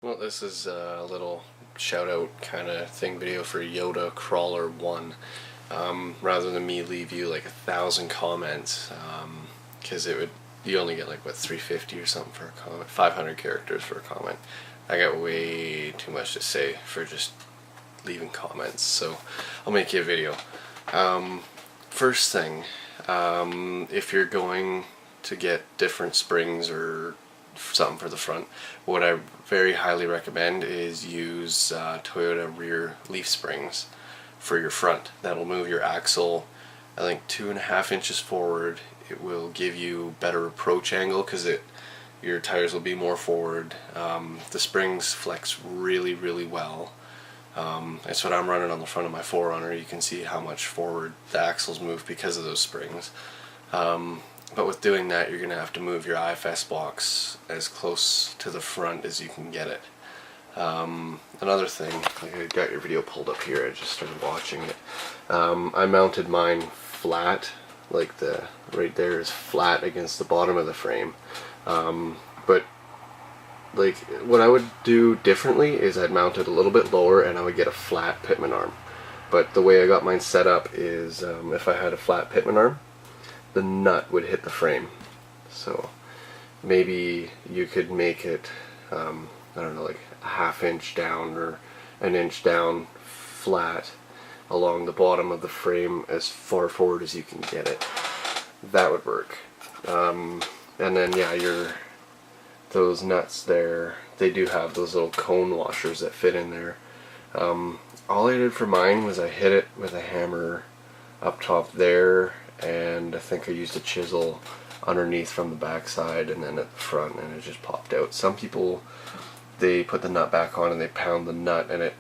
Well, this is a little shout out kind of thing video for YotaCrawler1. Rather than me leave you like 1,000 comments, because you only get like what, 350 or something for a comment, 500 characters for a comment. I got way too much to say for just leaving comments, so I'll make you a video. First thing, if you're going to get different springs or something for the front, what I very highly recommend is use Toyota rear leaf springs for your front. That'll move your axle, I think, 2.5 inches forward. It will give you better approach angle because your tires will be more forward. The springs flex really well. That's what I'm running on the front of my 4Runner. You can see how much forward the axles move because of those springs. But with doing that, you're going to have to move your IFS box as close to the front as you can get it. Another thing, I got your video pulled up here, I just started watching it. I mounted mine flat, like right there is flat against the bottom of the frame. But like what I would do differently is I'd mount it a little bit lower and I would get a flat pitman arm. But the way I got mine set up is if I had a flat pitman arm, the nut would hit the frame. So maybe you could make it, I don't know, like a 1/2 inch down or 1 inch down flat along the bottom of the frame as far forward as you can get it. That would work. And then yeah, those nuts there, they do have those little cone washers that fit in there. All I did for mine was I hit it with a hammer up top there, and I think I used a chisel underneath from the back side and then at the front, and it just popped out. Some people, they put the nut back on and they pound the nut and it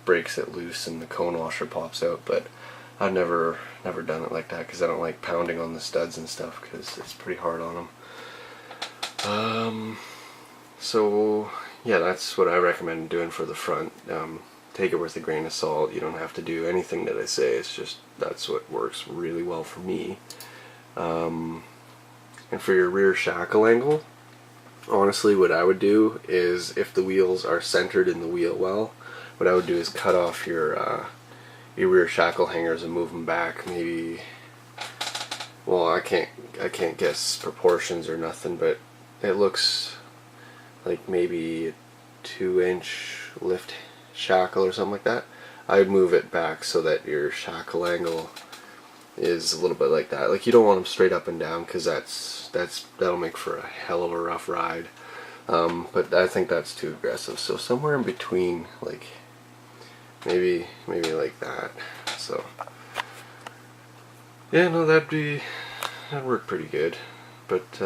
breaks it loose and the cone washer pops out, but I've never done it like that because I don't like pounding on the studs and stuff because it's pretty hard on them. So yeah, that's what I recommend doing for the front. Take it with a grain of salt. You don't have to do anything that I say. It's just that's what works really well for me. And for your rear shackle angle, honestly, what I would do is, if the wheels are centered in the wheel well, what I would do is cut off your rear shackle hangers and move them back. Maybe, well, I can't guess proportions or nothing, but it looks like maybe a 2-inch lift shackle or something like that. I would move it back so that your shackle angle is a little bit like that. Like, you don't want them straight up and down because that'll make for a hell of a rough ride. But I think that's too aggressive. So somewhere in between, like maybe like that. So yeah, no, that'd work pretty good. But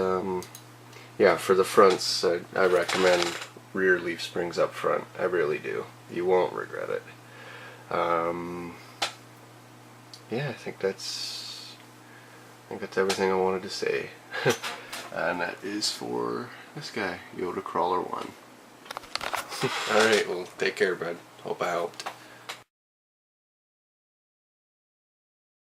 yeah, for the fronts, I recommend rear leaf springs up front. I really do. You won't regret it. Yeah, I think that's everything I wanted to say. And that is for this guy, YotaCrawler1. Alright, well, take care, bud. Hope I helped.